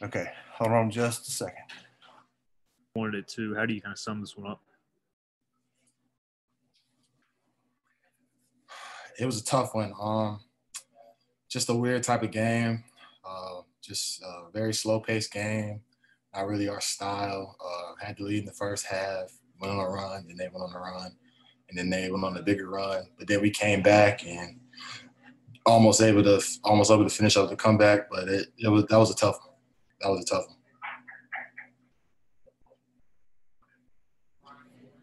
Okay, hold on just a second. Wanted it to. How do you kind of sum this one up? It was a tough one. Just a weird type of game. Just a very slow-paced game. Not really our style. Had to lead in the first half. Went on a run, then they went on a run, and then they went on a bigger run. But then we came back and almost able to finish up the comeback. But that was a tough one. That was a tough one.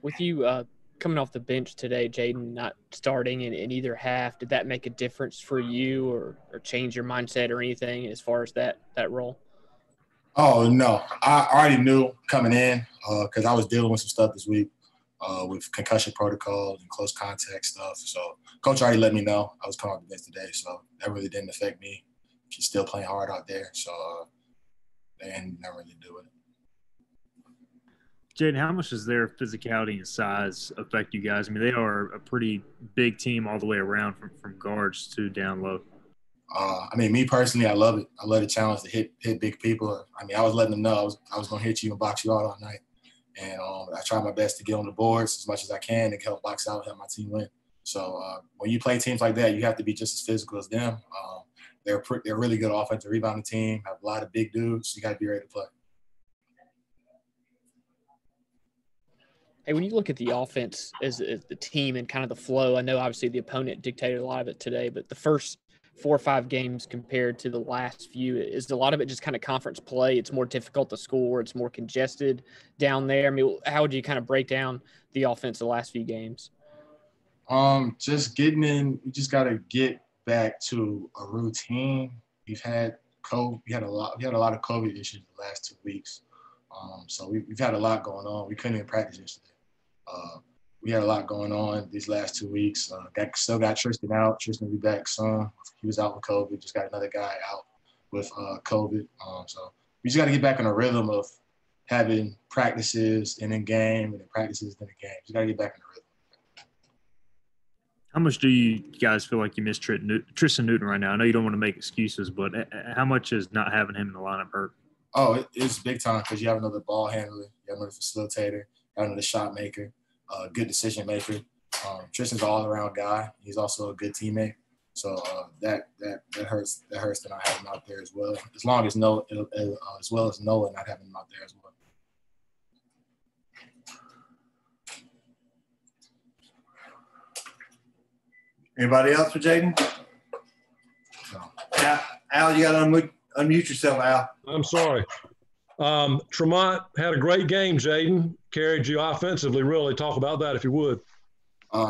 With you coming off the bench today, Jayden, not starting in either half, did that make a difference for you or change your mindset or anything as far as that role? Oh, no. I already knew coming in because I was dealing with some stuff this week with concussion protocols and close contact stuff. So Coach already let me know I was coming off the bench today, so that really didn't affect me. He's still playing hard out there, so they ain't never really do it. Jayden, how much does their physicality and size affect you guys? I mean, they are a pretty big team all the way around from guards to down low. I mean, me personally, I love it. I love the challenge to hit big people. I mean, I was letting them know I was going to hit you and box you out all night. And I try my best to get on the boards as much as I can and help box out, help my team win. So when you play teams like that, you have to be just as physical as them. They're a really good offensive rebounding team, have a lot of big dudes. You got to be ready to play. Hey, when you look at the offense as the team and kind of the flow, I know obviously the opponent dictated a lot of it today, but the first 4 or 5 games compared to the last few, is a lot of it just kind of conference play? It's more difficult to score. It's more congested down there. I mean, how would you kind of break down the offense the last few games? Just getting in, we just got to get back to a routine. We had a lot of COVID issues the last 2 weeks. So we've had a lot going on. We couldn't even practice yesterday. We had a lot going on these last 2 weeks. Still got Tristan out. Tristan will be back soon. He was out with COVID. Just got another guy out with COVID. So we just got to get back in a rhythm of having practices and then game and then practices and then game. Just got to get back in a rhythm. How much do you guys feel like you miss Tristan Newton right now? I know you don't want to make excuses, but how much is not having him in the lineup hurt? Oh, it's big time because you have another ball handler, you have another facilitator, you have another shot maker, good decision maker. Tristan's an all-around guy. He's also a good teammate. So that hurts. That hurts to not have him out there as well. As well as Noah not having him out there as well. Anybody else for Jayden? No. Al, you got to unmute yourself, Al. I'm sorry. Tremont had a great game, Jayden. Carried you offensively, really. Talk about that if you would.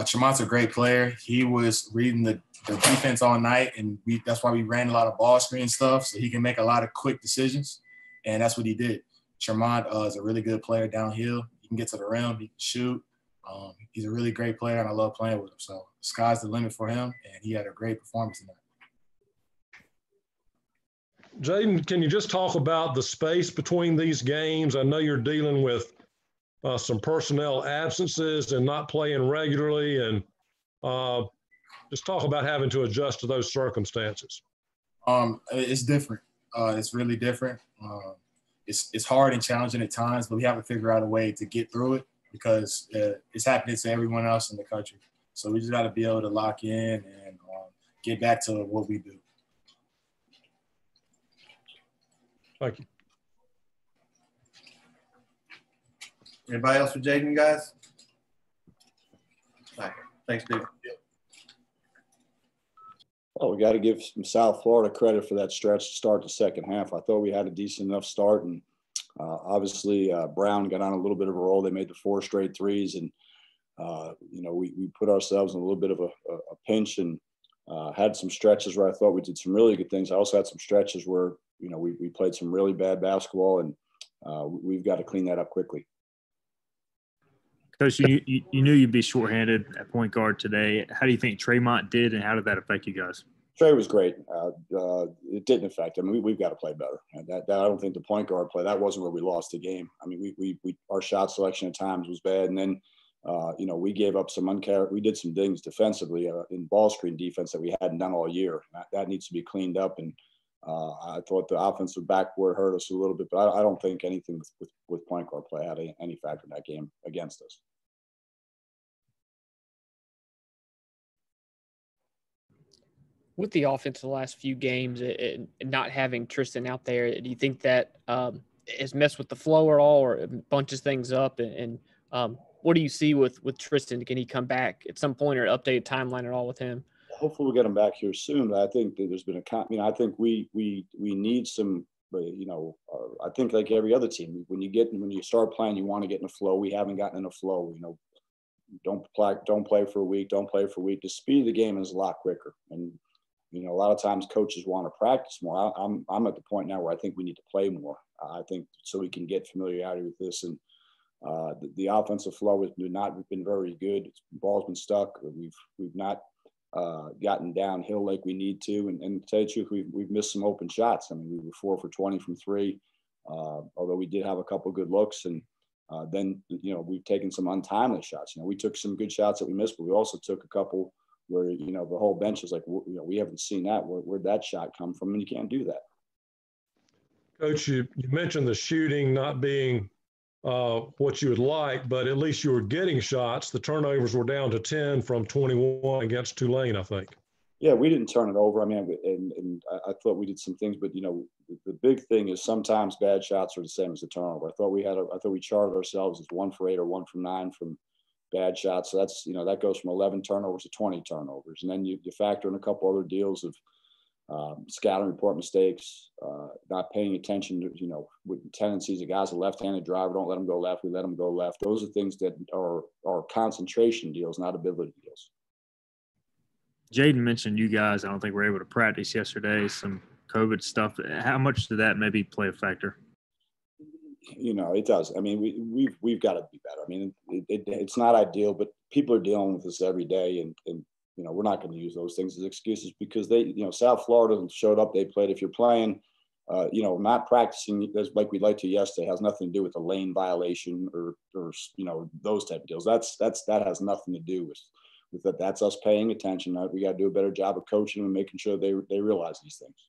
Tremont's a great player. He was reading the defense all night, and that's why we ran a lot of ball screen stuff so he can make a lot of quick decisions, and that's what he did. Tremont is a really good player downhill. He can get to the rim. He can shoot. He's a really great player, and I love playing with him. So the sky's the limit for him, and he had a great performance tonight. Jayden, can you just talk about the space between these games? I know you're dealing with some personnel absences and not playing regularly, and just talk about having to adjust to those circumstances. It's different. It's really different. It's hard and challenging at times, but we have to figure out a way to get through it because it's happening to everyone else in the country. So we just got to be able to lock in and get back to what we do. Thank you. Anybody else for Jayden, guys? Thanks, Dave. Well, we got to give some South Florida credit for that stretch to start the second half. I thought we had a decent enough start, and obviously Brown got on a little bit of a roll. They made the 4 straight threes, and we put ourselves in a little bit of a pinch and had some stretches where I thought we did some really good things. I also had some stretches where we played some really bad basketball, and we've got to clean that up quickly. Coach, you knew you'd be shorthanded at point guard today. How do you think Tremont did, and how did that affect you guys? Trey was great. It didn't affect him. We've got to play better. And that I don't think the point guard play, that wasn't where we lost the game. I mean, we our shot selection at times was bad. And then, we gave up we did some things defensively in ball screen defense that we hadn't done all year. That needs to be cleaned up. And I thought the offensive backboard hurt us a little bit, but I don't think anything with point guard play had any factor in that game against us. With the offense the last few games and not having Tristan out there, do you think that has messed with the flow at all, or it bunches things up? And what do you see with Tristan? Can he come back at some point, or update timeline at all with him? Hopefully we'll get him back here soon. But I think that there's been I think we need some. I think like every other team, when you start playing, you want to get in a flow. We haven't gotten in a flow. Don't play for a week. Don't play for a week. The speed of the game is a lot quicker, and a lot of times coaches want to practice more. I'm at the point now where I think we need to play more. I think so we can get familiarity with this, and the offensive flow has not been very good. Ball's been stuck. We've not gotten downhill like we need to, and to tell you the truth, we've missed some open shots. I mean, we were 4 for 20 from 3, although we did have a couple good looks, and then we've taken some untimely shots. We took some good shots that we missed, but we also took a couple where the whole bench is like, we haven't seen that. Where'd that shot come from? And you can't do that. Coach, you mentioned the shooting not being what you would like, but at least you were getting shots. The turnovers were down to 10 from 21 against Tulane, I think. Yeah, we didn't turn it over. I mean, and I thought we did some things, but the big thing is sometimes bad shots are the same as the turnover. I thought we charted ourselves as 1 for 8 or 1 from 9 from bad shots. So that's, that goes from 11 turnovers to 20 turnovers. And then you factor in a couple other deals of scouting report mistakes, not paying attention to, with tendencies of guys, a left-handed driver, don't let them go left, we let them go left. Those are things that are concentration deals, not ability deals. Jayden mentioned you guys, I don't think were able to practice yesterday, some COVID stuff. How much did that maybe play a factor? It does. I mean, we've got to be better. I mean, it's not ideal, but people are dealing with this every day, and we're not going to use those things as excuses because they, South Florida showed up, they played. If you're playing, not practicing like we'd like to yesterday has nothing to do with a lane violation or those type of deals. That has nothing to do with that. That's us paying attention. We got to do a better job of coaching and making sure they realize these things.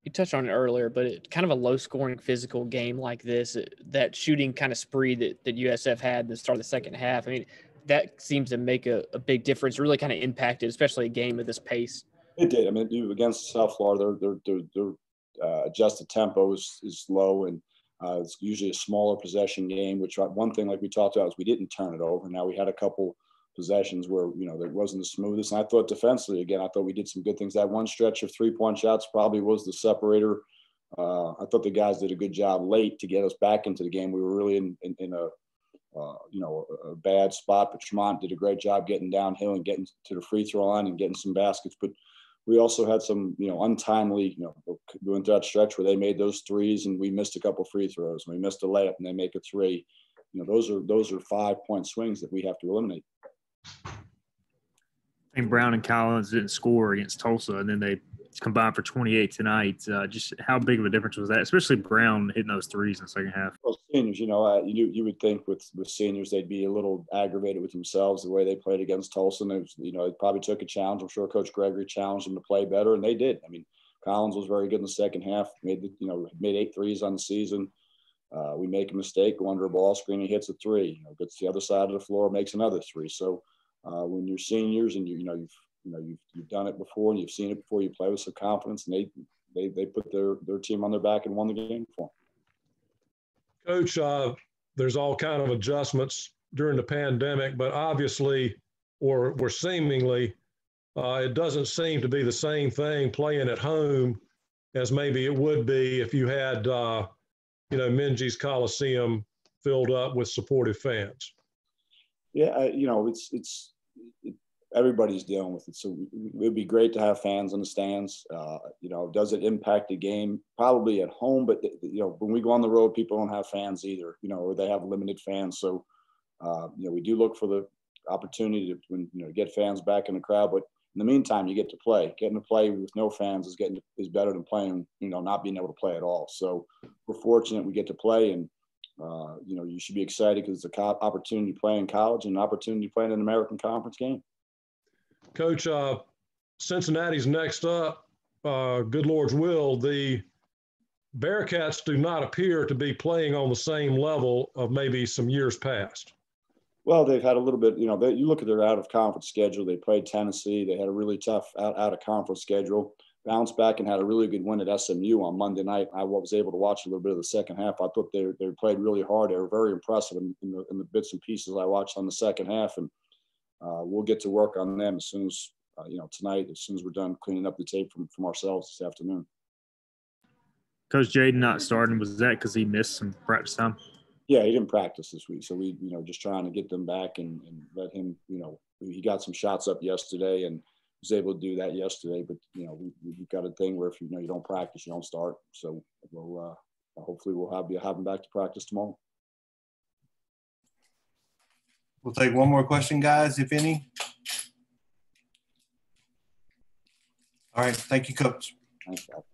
You touched on it earlier, but it's kind of a low-scoring physical game like this, that shooting kind of spree that USF had at the start of the second half. I mean, that seems to make a big difference, really kind of impacted, especially a game of this pace. It did. I mean, against South Florida, their adjusted tempo is low, and it's usually a smaller possession game, which one thing like we talked about is we didn't turn it over. Now we had a couple possessions where, there wasn't the smoothest. And I thought defensively, again, I thought we did some good things. That one stretch of 3-point shots probably was the separator. I thought the guys did a good job late to get us back into the game. We were really in a bad spot, but Tremont did a great job getting downhill and getting to the free throw line and getting some baskets. But we also had some, untimely, going through that stretch where they made those threes and we missed a couple free throws. And we missed a layup and they make a 3. Those are 5-point swings that we have to eliminate. I think Brown and Collins didn't score against Tulsa, and then they combined for 28 tonight. Just how big of a difference was that, especially Brown hitting those threes in the second half? Well, seniors, you would think with seniors they'd be a little aggravated with themselves the way they played against Tulsa. And they probably took a challenge. I'm sure Coach Gregory challenged them to play better, and they did. I mean, Collins was very good in the second half. Made 8 threes on the season. We make a mistake, go under a ball screen, he hits a 3. Gets to the other side of the floor, makes another 3. So when you're seniors and you've done it before and you've seen it before, you play with some confidence, and they put their team on their back and won the game for them. Coach, there's all kind of adjustments during the pandemic, but obviously or seemingly it doesn't seem to be the same thing playing at home as maybe it would be if you had Minges Coliseum filled up with supportive fans. Yeah, it's everybody's dealing with it. So it would be great to have fans in the stands. Does it impact the game? Probably at home, but when we go on the road, people don't have fans either. Or they have limited fans. So we do look for the opportunity to get fans back in the crowd. But in the meantime, you get to play. Getting to play with no fans is better than playing, not being able to play at all. So we're fortunate we get to play, and you should be excited because it's an opportunity to play in college and an opportunity to play in an American Conference game. Coach, Cincinnati's next up. good Lord's will, the Bearcats do not appear to be playing on the same level of maybe some years past. Well, they've had a little bit, you look at their out-of-conference schedule. They played Tennessee. They had a really tough out-of-conference schedule. Bounced back and had a really good win at SMU on Monday night. I was able to watch a little bit of the second half. I thought they played really hard. They were very impressive in the bits and pieces I watched on the second half. And we'll get to work on them as soon as, tonight, as soon as we're done cleaning up the tape from ourselves this afternoon. Coach Jayden not starting, was that because he missed some practice time? Yeah, he didn't practice this week. So we, just trying to get them back and let him, he got some shots up yesterday and was able to do that yesterday. But, we've got a thing where if you don't practice, you don't start. So we'll hopefully we'll have him back to practice tomorrow. We'll take one more question, guys, if any. All right. Thank you, Coach. Thanks, Al.